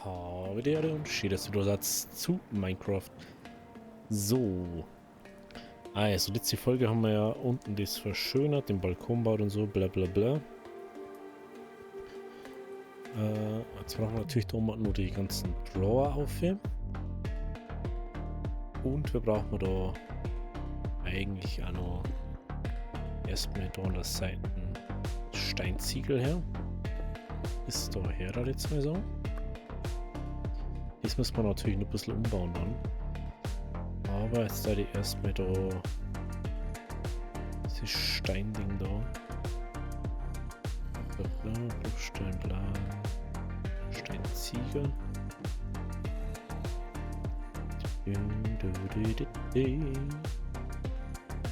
Habe die Erde und schön, dass du da sagst zu Minecraft. So. Also, letzte Folge haben wir ja unten das verschönert, den Balkon baut und so, bla bla bla. Jetzt brauchen wir natürlich da oben nur die ganzen Drawer auf. Und wir brauchen da eigentlich auch noch erstmal da an der Seite Steinziegel her. Ist da her da jetzt mal so. Das muss man natürlich noch ein bisschen umbauen dann. Aber jetzt da die erstmal da dieses Steinding da. Bruchsteinplan. Steinziegel.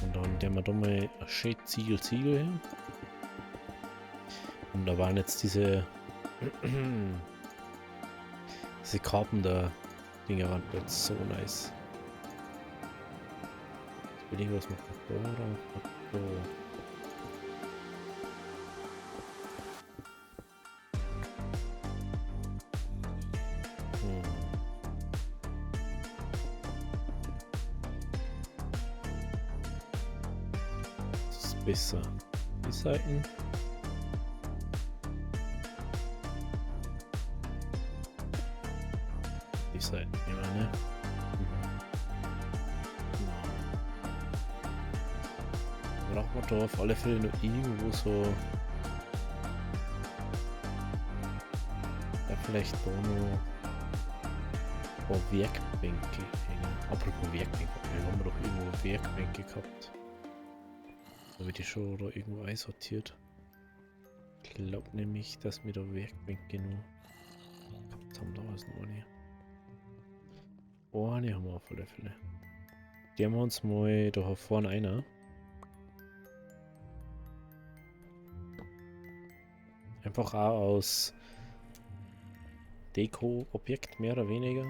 Und dann der wir da mal ein schön Ziegel her. Und da waren jetzt diese Carpenter-Dinger waren jetzt so nice. Ich überlege, was macht man da oder da? Das ist besser. Die Seiten. Die Seiten, ja, ne? Braucht man da auf alle Fälle noch irgendwo so. Ja, vielleicht da noch ein paar Werkbänke hängen. Apropos Werkbänke, wir haben doch irgendwo Werkbänke gehabt. Habe ich die schon da irgendwo einsortiert? Ich glaube nämlich, dass wir da Werkbänke noch gehabt haben. Da ist noch eine. Oh, eine haben wir auf alle Fälle. Die haben wir uns mal da vorne einer. Einfach auch aus Deko-Objekt mehr oder weniger.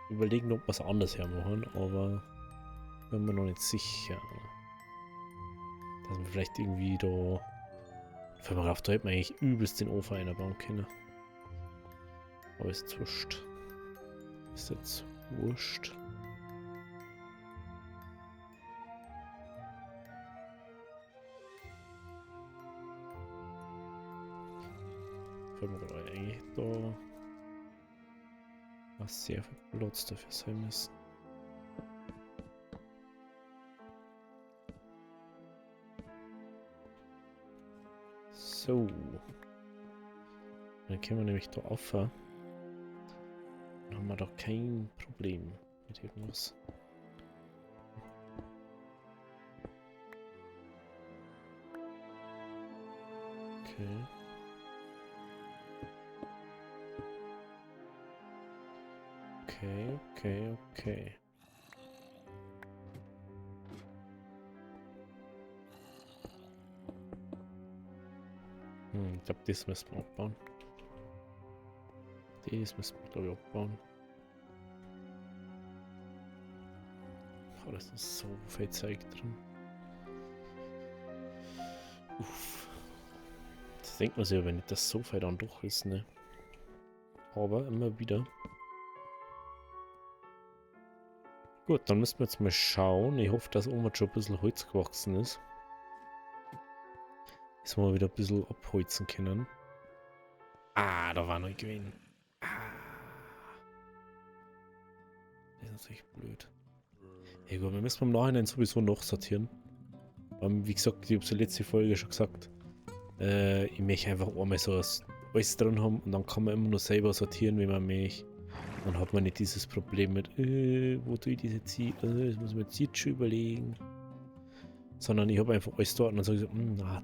Überlegen, ob wir es anders hermachen, aber bin mir noch nicht sicher. Dass wir vielleicht irgendwie da. Für mal auf, da hätte man eigentlich übelst den Ofen einbauen können. Aber ist wurscht. Ist jetzt wurscht. Können wir da eigentlich da was sehr viel Platz dafür sein müssen. So. Dann können wir nämlich da auf. Dann haben wir doch kein Problem mit irgendwas. Okay. Okay. Ich glaube, das müssen wir abbauen. Das müssen wir, glaube ich, abbauen. Oh, da ist so viel Zeug drin. Uff. Das denkt man sich ja, wenn nicht das so viel dann doch ist, ne? Aber immer wieder. Gut, dann müssen wir jetzt mal schauen. Ich hoffe, dass oben schon ein bisschen Holz gewachsen ist. Dass wir wieder ein bisschen abholzen können. Ah, da war noch ein Gewinn. Ah. Das ist natürlich blöd. Ja gut, wir müssen im Nachhinein sowieso noch sortieren. Wie gesagt, ich habe zur letzten Folge schon gesagt, ich möchte einfach einmal so alles drin haben und dann kann man immer nur selber sortieren, wie man möchte. Dann hat man nicht dieses Problem mit, wo tue ich diese Ziegel, das muss man jetzt schon überlegen. Sondern ich habe einfach alles dort und dann sage ich so,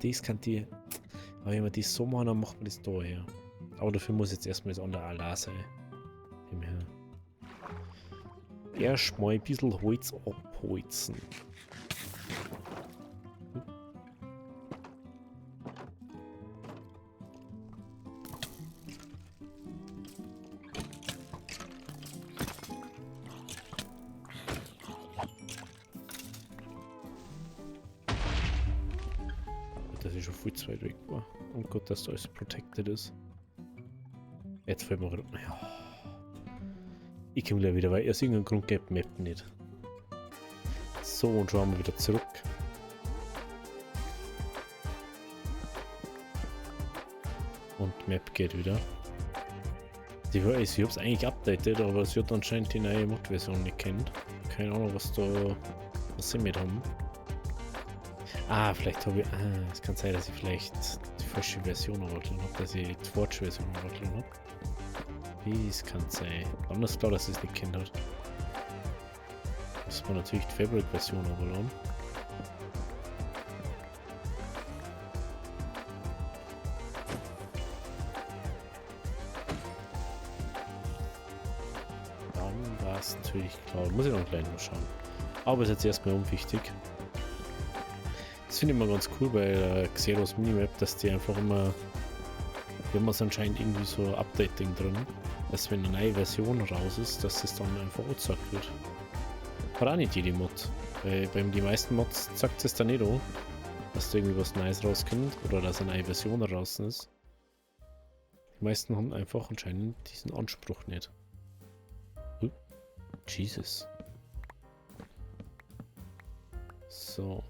das kann die, aber wenn wir das so machen, dann macht man das da her. Aber dafür muss jetzt erstmal das andere Allah sein. Erstmal ein bisschen Holz abholzen. Dass ich schon viel zu weit weg war. Und gut, dass da alles protected ist. Jetzt fällt mir gerade. Ja. Ich komme gleich wieder, weil aus irgendeinem Grund geht die Map nicht. So, und schon haben wir wieder zurück. Und die Map geht wieder. Ich weiß, ich habe es eigentlich updated, aber sie hat anscheinend die neue Mod-Version nicht kennt. Keine Ahnung, was sie mit haben. Ah, vielleicht habe ich. Ah, es kann sein, dass ich vielleicht die falsche Version erwartet habe, dass ich die Forge-Version erwartet habe. Wie es kann sein. Dann ist klar, dass es nicht kennt hat. Das war natürlich die Fabric-Version aber dann war es natürlich klar. Muss ich noch gleich noch schauen. Aber ist jetzt erstmal unwichtig. Das finde ich immer ganz cool bei Xeros Minimap, dass die einfach immer, wir haben es anscheinend irgendwie so Updating drin, dass wenn eine neue Version raus ist, dass es dann einfach angezeigt wird. Hat auch nicht jede Mod. Weil beim die meisten Mods sagt es dann nicht an, dass da irgendwie was Neues rauskommt oder dass eine neue Version draußen ist. Die meisten haben einfach anscheinend diesen Anspruch nicht. Jesus. So.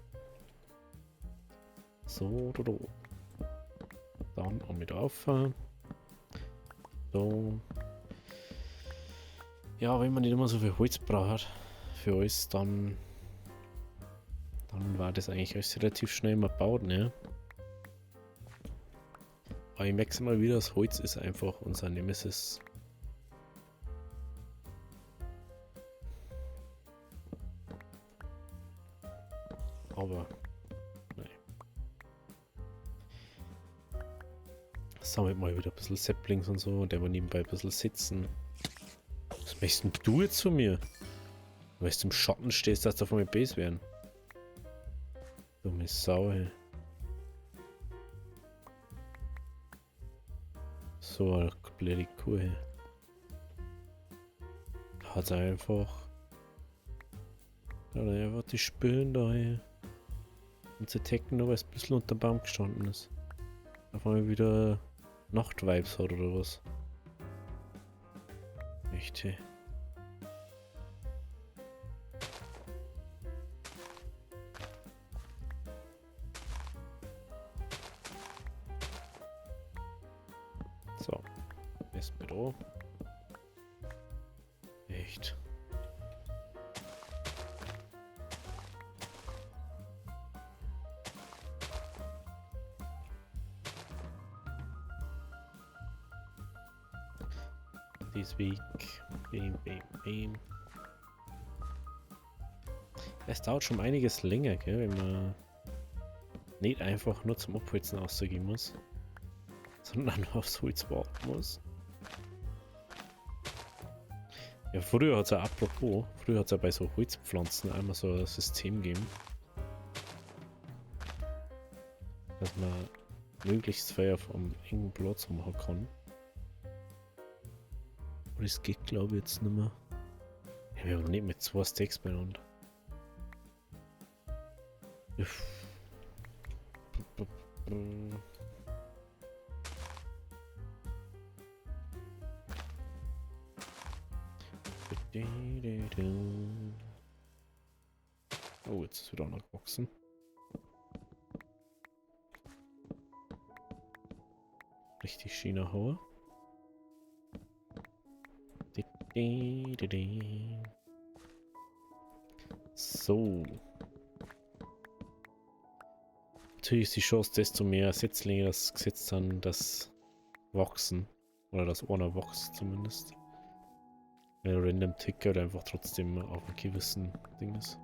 So, dann auch mit auf. So. Ja, wenn man nicht immer so viel Holz braucht für alles, dann war das eigentlich alles relativ schnell mal gebaut, ne? Aber ich merke mal wieder, das Holz ist einfach unser Nemesis. Aber sammelt mal wieder ein bisschen Saplings und so und der war nebenbei ein bisschen sitzen. Was möchtest denn du jetzt von mir? Weil du im Schatten stehst, dass du von mir Base werden. Dumme Sau, ey. So eine blöde Kuh, ey. Hat er einfach. Hat er einfach die Spülen da, ey. Und sie tecken nur, weil es ein bisschen unter dem Baum gestanden ist. Auf einmal wieder Nachtvibes hat oder was. Echt, hey. So. Erstmal da. Echt. This week. Bam, bam, bam. Es dauert schon einiges länger, gell, wenn man nicht einfach nur zum Abholzen ausgehen muss, sondern aufs Holz warten muss. Ja, früher hat es ja apropos, früher hat es ja bei so Holzpflanzen einmal so ein System gegeben, dass man möglichst viel auf einem engen Platz machen kann. Aber das geht glaube ich jetzt nicht mehr. Ja, wir haben nicht mit 2 Stacks beieinander. Oh, jetzt ist wieder noch gewachsen. Richtig schöner Hauer. So. Natürlich ist die Chance, desto mehr Setzlinge das gesetzt haben, das wachsen. Oder das einer wächst zumindest. Weil Random Ticker einfach trotzdem auf einem gewissen Ding ist.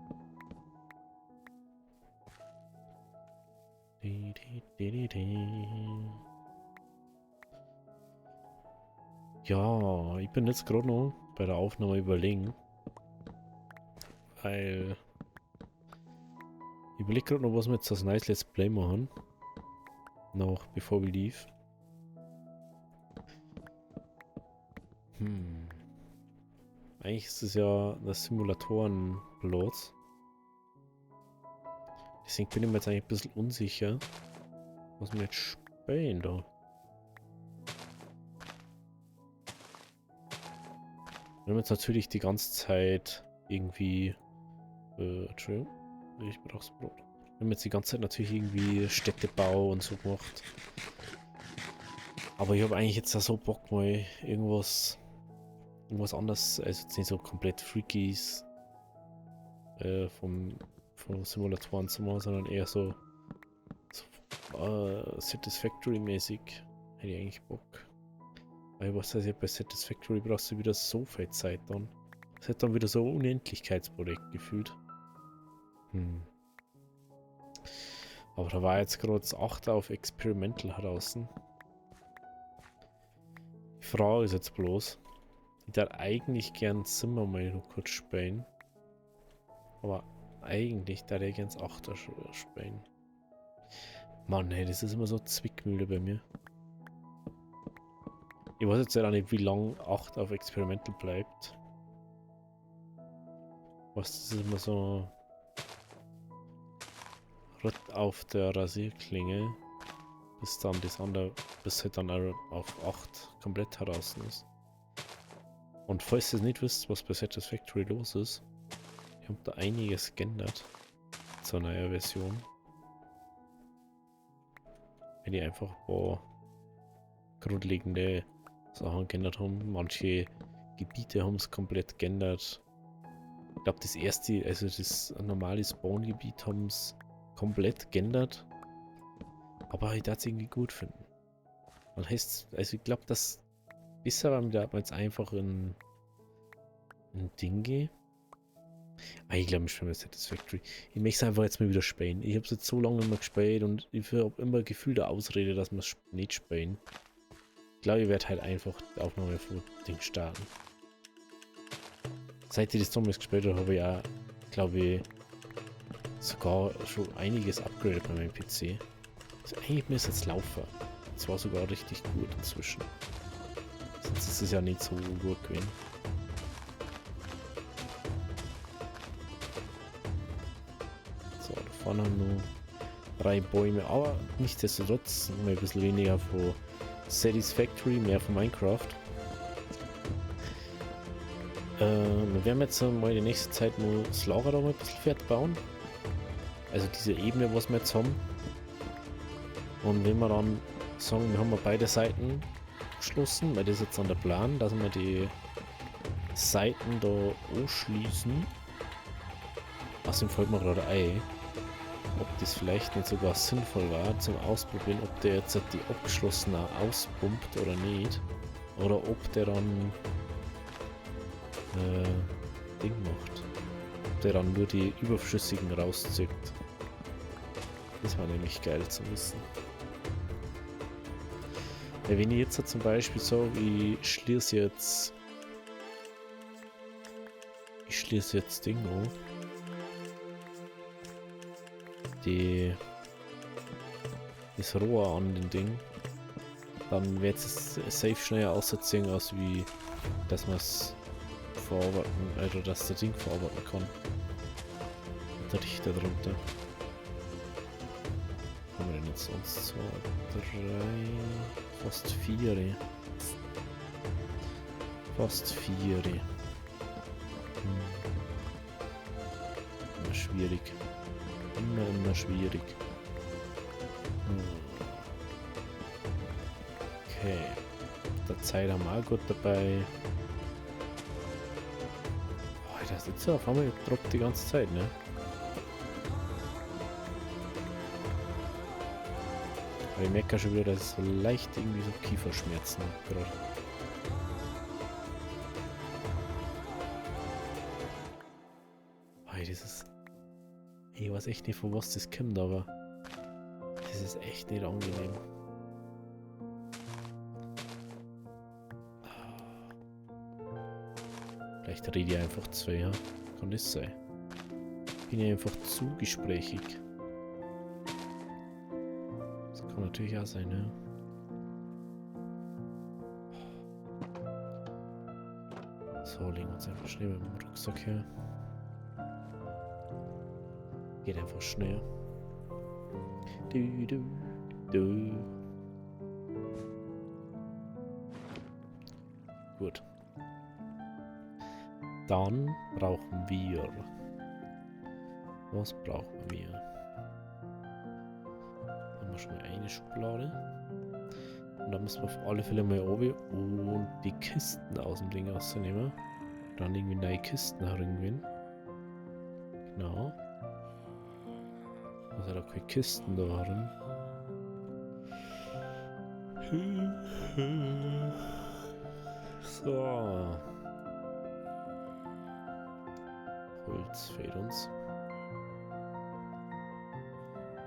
Ja, ich bin jetzt gerade noch bei der Aufnahme überlegen. Weil ich überlege gerade noch, was wir jetzt das nice Let's Play machen. Noch bevor wir lief. Eigentlich ist es ja das Simulatoren-Plot. Deswegen bin ich mir jetzt eigentlich ein bisschen unsicher, was wir jetzt spielen da. Wir haben jetzt natürlich die ganze Zeit irgendwie... Entschuldigung, ich brauch's Brot. Wir haben jetzt die ganze Zeit natürlich irgendwie Städtebau und so gemacht. Aber ich habe eigentlich jetzt da so Bock, mal irgendwas anderes, also jetzt nicht so komplett Freakies von Simulatoren zu machen, sondern eher so Satisfactory-mäßig. Hätte ich eigentlich Bock. Weil was heißt ja, bei Satisfactory brauchst du wieder so viel Zeit dann. Das hat dann wieder so ein Unendlichkeitsprojekt gefühlt. Aber da war jetzt gerade das 8. auf Experimental draußen. Die Frage ist jetzt bloß, ich darf eigentlich gern Zimmer mal noch kurz spielen. Aber eigentlich darf ich gern das 8er spielen. Mann, hey, das ist immer so Zwickmühle bei mir. Ich weiß jetzt auch nicht, wie lange 8 auf Experimental bleibt. Was, das ist immer so... Ritt auf der Rasierklinge, bis dann das andere, bis halt dann auf 8 komplett heraus ist. Und falls ihr nicht wisst, was bei Satisfactory los ist, ich habe da einiges geändert zur neuen Version. Weil die einfach ein paar grundlegende Sachen geändert haben. Manche Gebiete haben es komplett geändert. Ich glaube, das erste, also das normale Spawn-Gebiet haben es komplett geändert. Aber ich darf es irgendwie gut finden. Man heißt, also ich glaube, dass bisher war mir jetzt einfach ein Ding gehe. Ich glaube, ich spiele Satisfactory. Ich möchte es einfach jetzt mal wieder spielen. Ich habe es jetzt so lange nicht mehr gespielt und ich habe immer Gefühl der Ausrede, dass wir es nicht spielen. Ich glaube, ich werde halt einfach die Aufnahme von Ding starten. Seit ich das damals gespielt habe, habe ich auch, glaube ich, sogar schon einiges upgradet bei meinem PC. Also eigentlich müsste es jetzt laufen. Es war sogar richtig gut inzwischen. Sonst ist es ja nicht so gut gewesen. So, da vorne haben wir 3 Bäume, aber nichtsdestotrotz mal ein bisschen weniger von Satisfactory, mehr von Minecraft. Wir werden jetzt mal die nächste Zeit mal das Lager da mal ein bisschen fertig bauen. Also diese Ebene, was wir jetzt haben. Und wenn wir dann sagen, wir haben beide Seiten geschlossen, weil das ist jetzt dann der Plan, dass wir die Seiten da anschließen. Außerdem fällt mir gerade ein, ob das vielleicht nicht sogar sinnvoll war zum Ausprobieren, ob der jetzt die abgeschlossene auspumpt oder nicht. Oder ob der dann Ding macht. Ob der dann nur die überflüssigen rauszieht. Das war nämlich geil zu wissen. Ja, wenn ich jetzt zum Beispiel sage, ich schließe jetzt Ding an. Das Rohr an den Ding. Dann wird es safe schneller ausziehen, als wie dass man es verarbeiten, also dass der Ding verarbeiten kann. Der Richter drunter. Haben wir denn jetzt 1, 2, 3, fast 4. Fast 4. Immer schwierig. Immer schwierig. Okay. Der Zeit haben wir auch gut dabei. Oh, das ist jetzt auf einmal droppt die ganze Zeit, ne? Aber ich merke schon wieder, dass es so leicht irgendwie so Kieferschmerzen hat gerade. Oh, dieses... Ich weiß echt nicht, von was das kommt, aber... Das ist echt nicht angenehm. Vielleicht rede ich einfach zu, ja? Kann das sein? Bin ich einfach zu gesprächig. Das kann natürlich auch sein, ne? So, legen wir uns einfach schnell mit dem Rucksack her. Geht einfach schnell. Du, du, du. Gut. Dann brauchen wir... Was brauchen wir? Haben wir schon mal eine Schublade. Und dann müssen wir auf alle Fälle mal oben und die Kisten aus dem Ding rausnehmen. Dann irgendwie neue Kisten herumgehen. Genau. Also da keine Kisten da herum. So. Holz fehlt uns.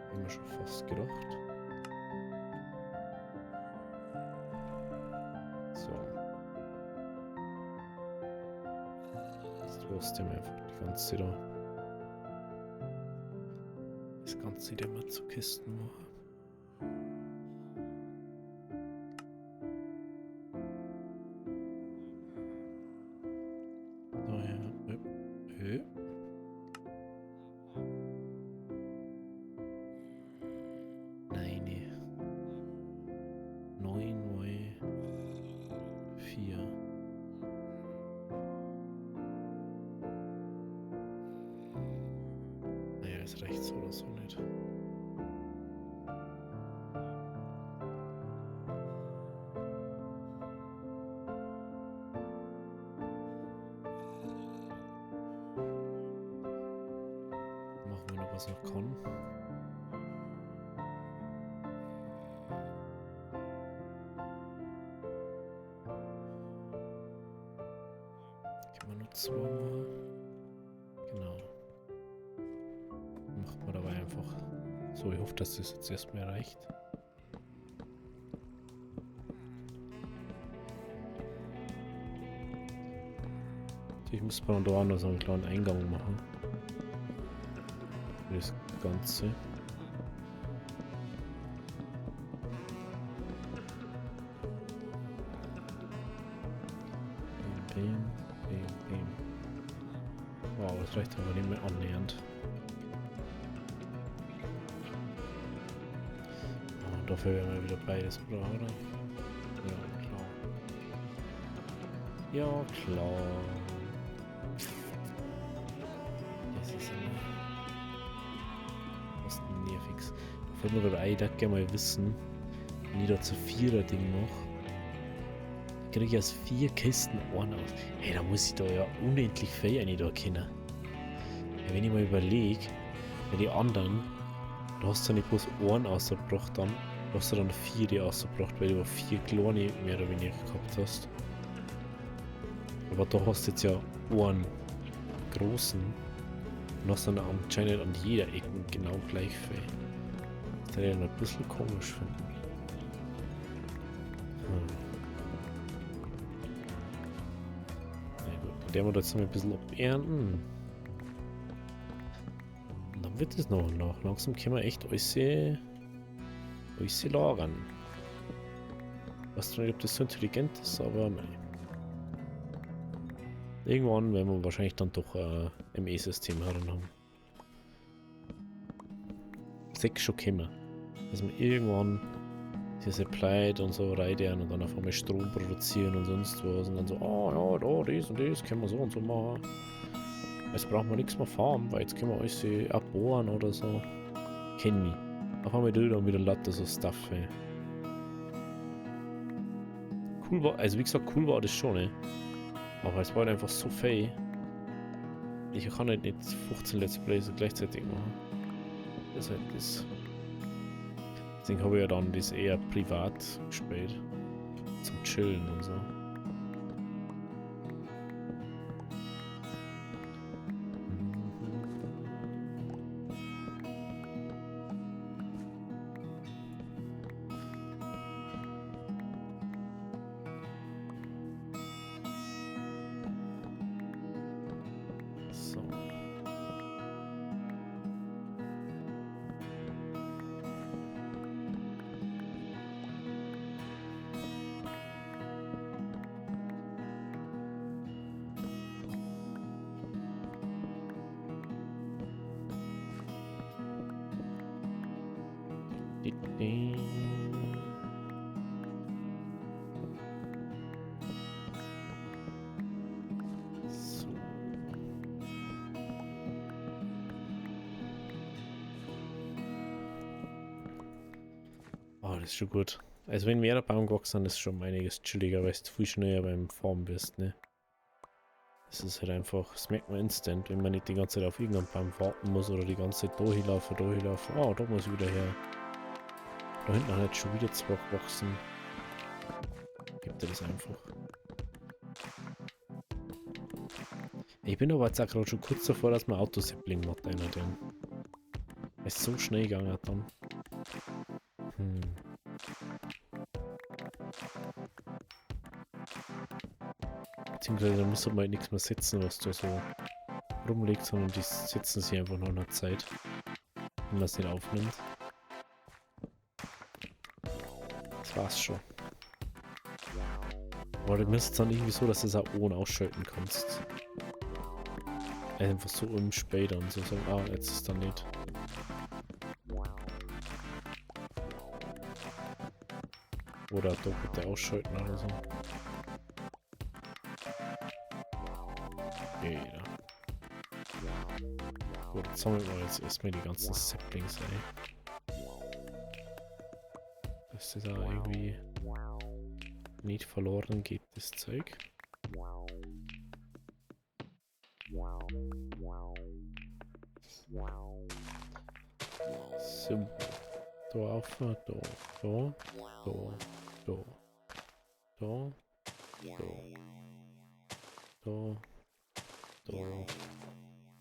Haben wir schon fast gedacht. So. Jetzt trotzdem einfach die ganze da. Das Ganze wieder mal zu Kisten machen. So, ja. Nein. 9 mal 4. Naja, ist rechts oder so nicht. Machen wir noch, was noch kann. Können wir nur 2 machen. Genau. Macht man dabei einfach so. Ich hoffe, dass das jetzt erstmal reicht. Ich muss bei da noch so einen kleinen Eingang machen. Für das Ganze. Bim. Wow, das reicht aber nicht mehr annähernd. Oh, dafür werden wir wieder beides brauchen, oder? Ja, klar. Ja, klar. Das ist immer... was nerviges. Da fällt mir gerade ein, ich würde gerne mal wissen, wenn ich da zu 4er-Ding mache. Kriege ich aus 4 Kisten einen aus. Hey, da muss ich da ja unendlich viel eine da kennen. Ja, wenn ich mal überlege, bei den anderen, da hast du nicht bloß einen ausgebracht, dann hast du dann 4 die ausgebracht, weil du 4 kleine mehr oder weniger gehabt hast. Aber da hast du jetzt ja einen großen und hast dann anscheinend an jeder Ecke genau gleich viel. Das hätte ich ja ein bisschen komisch finden. Der wir jetzt noch ein bisschen abernten. Und dann wird es noch. Langsam können wir echt alles lagern. Ich weiß nicht, ob das so intelligent ist, aber nein. Irgendwann werden wir wahrscheinlich dann doch ein ME-System haben. 6 schon kommen. Dass wir irgendwann diese Pleite und so reiten und dann auf einmal Strom produzieren und sonst was und dann so, oh ja, da, das und das können wir so und so machen. Jetzt brauchen wir nichts mehr farmen, weil jetzt können wir alles abbohren oder so. Kennen wir. Auf einmal dann wieder lauter so Stuff, ey. Cool war, also wie gesagt, cool war das schon, ey. Aber es war halt einfach so viel. Ich kann halt nicht 15 Let's Plays gleichzeitig machen. Das ist halt das. Deswegen habe ich ja dann das eher privat gespielt. Zum Chillen und so. So. So. Oh, das ist schon gut. Also wenn mehrere Baum gewachsen sind, ist schon um einiges chilliger, weil du viel schneller beim Farmen bist, ne? Das ist halt einfach, das merkt man instant, wenn man nicht die ganze Zeit auf irgendeinen Baum warten muss oder die ganze Zeit da hinlaufen, da hinlaufen. Oh, da muss ich wieder her. Da hinten hat jetzt schon wieder zwei gewachsen. Gibt er das einfach. Ich bin aber jetzt auch gerade schon kurz davor, dass man Autosampling macht, einer denn. Es ist so schnell gegangen dann. Beziehungsweise da muss man halt nichts mehr setzen, was da so rumliegt, sondern die setzen sie einfach nach einer Zeit, wenn man es nicht aufnimmt. Das war's schon. Aber du müsstest dann irgendwie so, dass du es auch on ausschalten kannst. Einfach so im Später und so sagen, ah, jetzt ist dann nicht. Oder da bitte ausschalten oder so. Jeder. Gut, jetzt sammeln wir jetzt erstmal die ganzen Saplings, ey. Dass das da irgendwie nicht verloren geht, das Zeug. So. Da auf, da, da, da, da, da, da,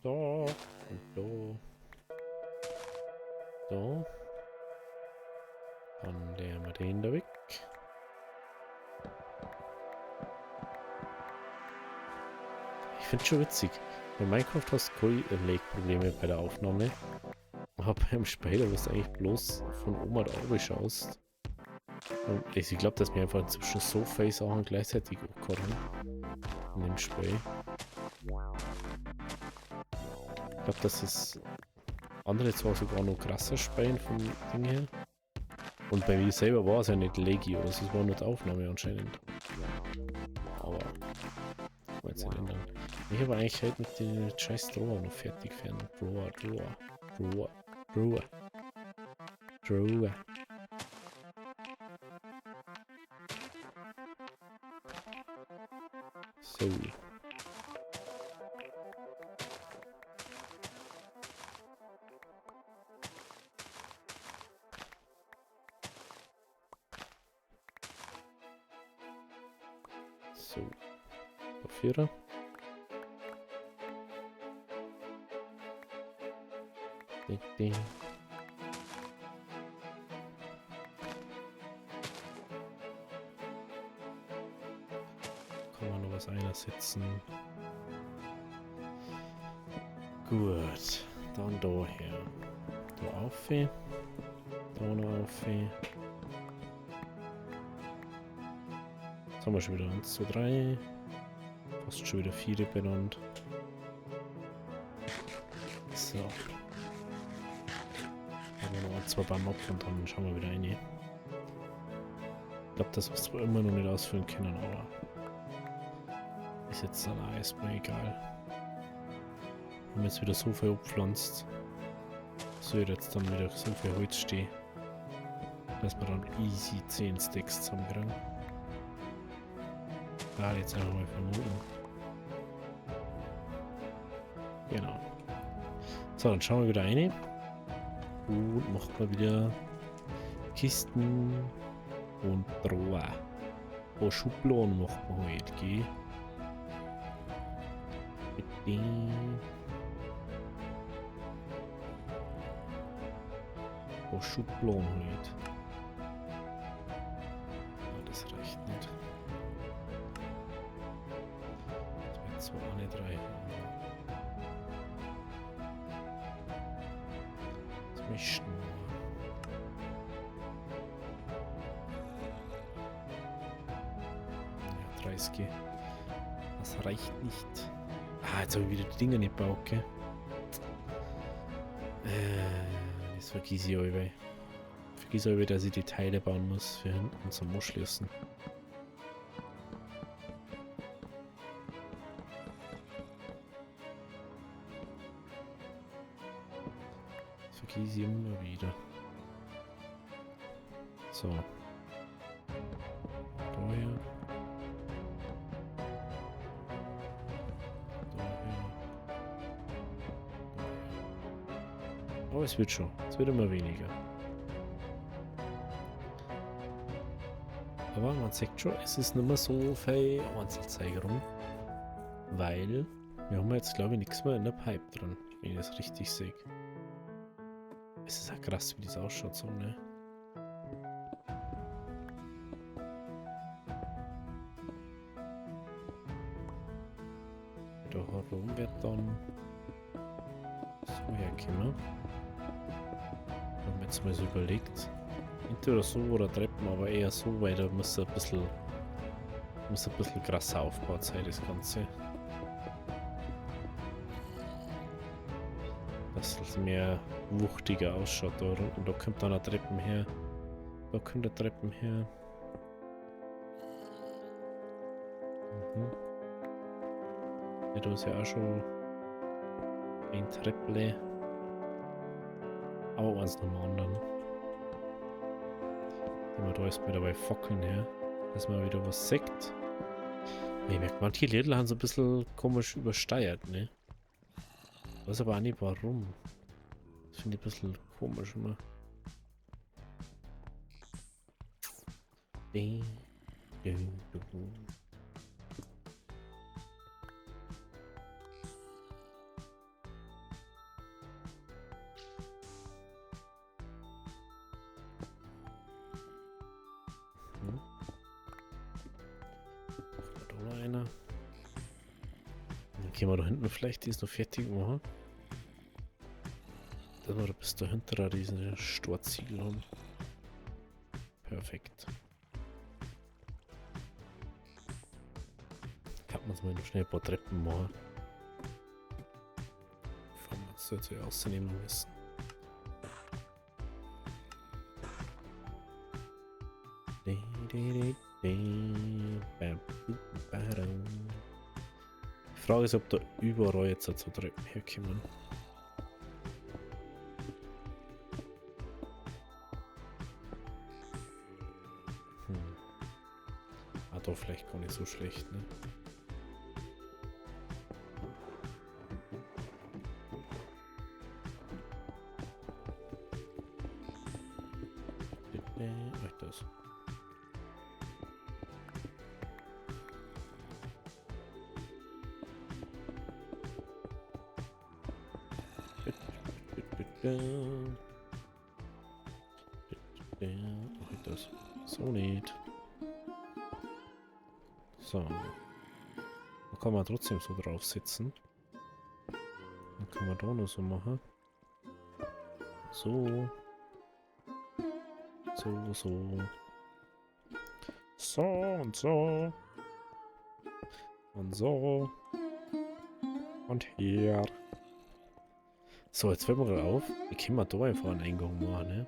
da, und da. Da. Dann leeren wir den da weg. Ich finde es schon witzig. Bei Minecraft hast du keine Lag-Probleme bei der Aufnahme. Aber beim Spiel, was du eigentlich bloß von Oma da oben schaust. Und ich glaube, dass wir einfach inzwischen so viele Sachen gleichzeitig hochkommen. In dem Spiel. Ich glaube, dass es andere zwar sogar noch krasser spielen vom Ding her. Und bei mir selber war es ja nicht laggy oder so, es war nur die Aufnahme anscheinend. Aber ich wollte es nicht ändern. Ich habe eigentlich heute mit den scheiß Drawer noch fertig werden. Drawer. So. So. Vierer. Ding. Kann man noch was einsetzen. Gut. Dann da her. Da auf. Da noch auf. Jetzt haben wir schon wieder 1, 2, 3. Fast schon wieder 4 benannt. So. Haben wir noch 1, 2 beim Mob und dann schauen wir wieder rein. Ich glaube, das was wir immer noch nicht ausfüllen können, aber ist jetzt dann auch erstmal egal. Wir haben jetzt wieder so viel abgepflanzt. So jetzt dann wieder so viel Holz stehen, dass wir dann easy 10 Stacks zusammenkriegen. Da jetzt einfach mal vermuten. Genau. So, dann schauen wir wieder rein. Und machen wir wieder Kisten und Drawer. Oh, Schubladen machen wir heute, gell? Bitte. Oh, Schubladen heute. Ja, das reicht nicht. Das wird zwar auch nicht reichen, aber das mischen wir. Ja, 30. Das reicht nicht. Ah, jetzt habe ich wieder die Dinger nicht gebaut, gell? Das vergesse ich alle. Ich vergesse alle, dass ich die Teile bauen muss für hinten zum Anschließen. Das vergesse ich immer wieder. So. Da hier. Da hier. Aber es wird schon. Es wird immer weniger. Aber man sieht schon, es ist nicht mehr so viel Einzelzeigerung. Weil wir haben jetzt, glaube ich, nichts mehr in der Pipe drin, wenn ich das richtig sehe. Es ist auch krass, wie das ausschaut so, ne? Da herum wird dann so herkommen. Haben wir jetzt mal so überlegt. Entweder so oder Treppen, aber eher so, weil da muss ein bisschen krasser aufgebaut sein, das Ganze. Dass es mehr wuchtiger ausschaut da unten. Da kommt dann eine Treppen her. Da kommt eine Treppen her. Mhm. Ja, da ist ja auch schon ein Trepple. Aber eins nach dem anderen. Immer da ist mir dabei Fackeln her, dass man wieder was sieht. Ich merke, manche Lieder haben so ein bisschen komisch übersteuert, ne? Ich weiß aber auch nicht warum. Das finde ich ein bisschen komisch immer. Da noch einer. Dann können wir da hinten vielleicht die ist noch fertig machen. Dass wir da bis dahinter eine riesen Storziegel haben. Perfekt. Kann man es mal noch schnell ein paar Treppen machen. Bevor wir es jetzt hier ausnehmen müssen. Die Frage ist, ob da überall jetzt so Treppen herkommen. Ah, da vielleicht gar nicht so schlecht, ne? Das. Das. So nicht. So. Da kann man trotzdem so drauf sitzen. Dann kann man da noch so machen. So. So, so. So und so. Und so. Und hier. So, jetzt fällt mir gerade auf. Wie können wir da einfach einen Eingang machen, ne?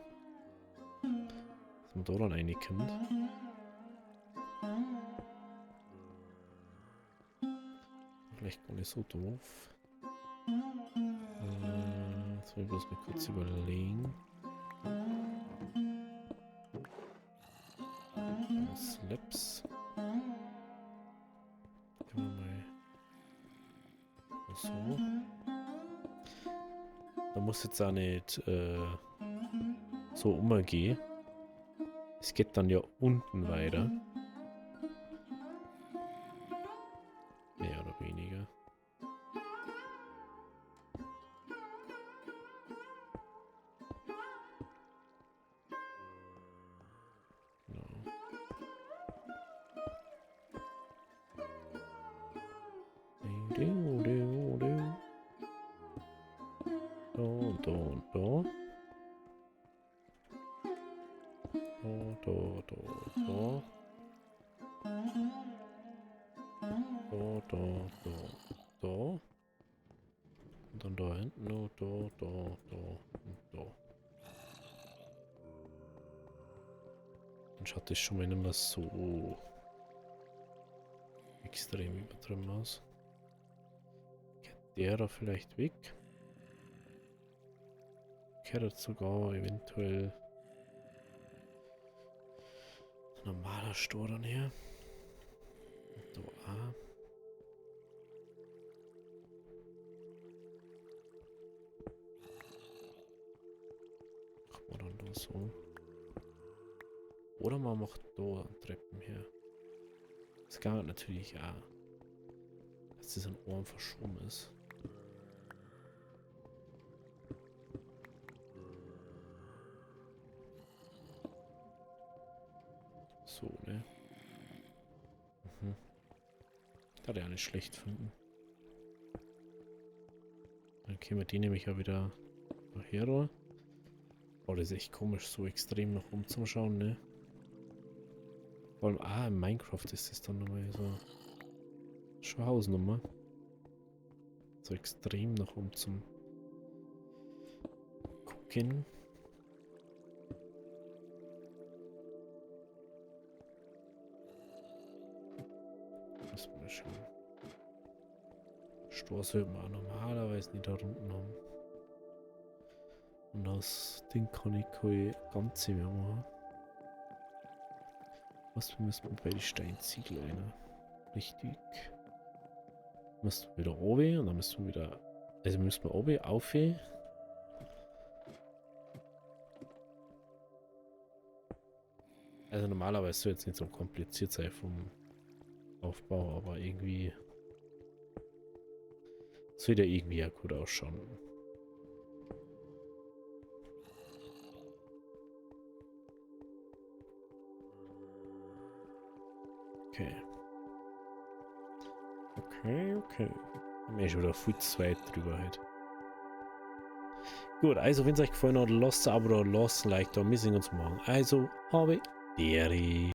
Dass man da dann reinkommt. Vielleicht gar nicht so doof. Jetzt will ich bloß mal kurz überlegen. Slaps. Können wir mal so. Da muss jetzt auch nicht so umgehen. Es geht dann ja unten weiter. Mehr oder weniger. Und dann da hinten noch, da und da. Dann schaut das schon mal nicht mehr so extrem übertrieben aus. Geht der da vielleicht weg? Kehrt sogar eventuell Stor dann hier. Da auch. Machen wir dann da so. Oder man macht da Treppen her. Das geht natürlich auch. Dass das an Ohren verschoben ist. So, ne? Mhm. Kann ich auch nicht schlecht finden. Dann kämen wir die nämlich ja wieder nachher da. Oh, das ist echt komisch, so extrem nach oben zum Schauen, ne? Vor allem, in Minecraft ist das dann nochmal so. Schon Hausnummer. So extrem nach oben zum Gucken. Muss man schauen. Stoß wird man auch normalerweise nicht da unten haben. Und das Ding kann ich keine ganze mehr machen. Was müssen wir bei den Steinziegel rein? Richtig. Müssen wir wieder oben und dann müssen wir wieder. Also müssen wir oben auf. Also normalerweise soll es nicht so kompliziert sein vom Aufbau, aber irgendwie. Es wird ja irgendwie ja gut ausschauen. Okay. Okay. Haben wir schon wieder viel zu weit drüber halt. Gut, also wenn es euch gefallen hat, lasst ein Abo da, lasst ein Like da, wir sehen uns morgen. Also, habe Deri.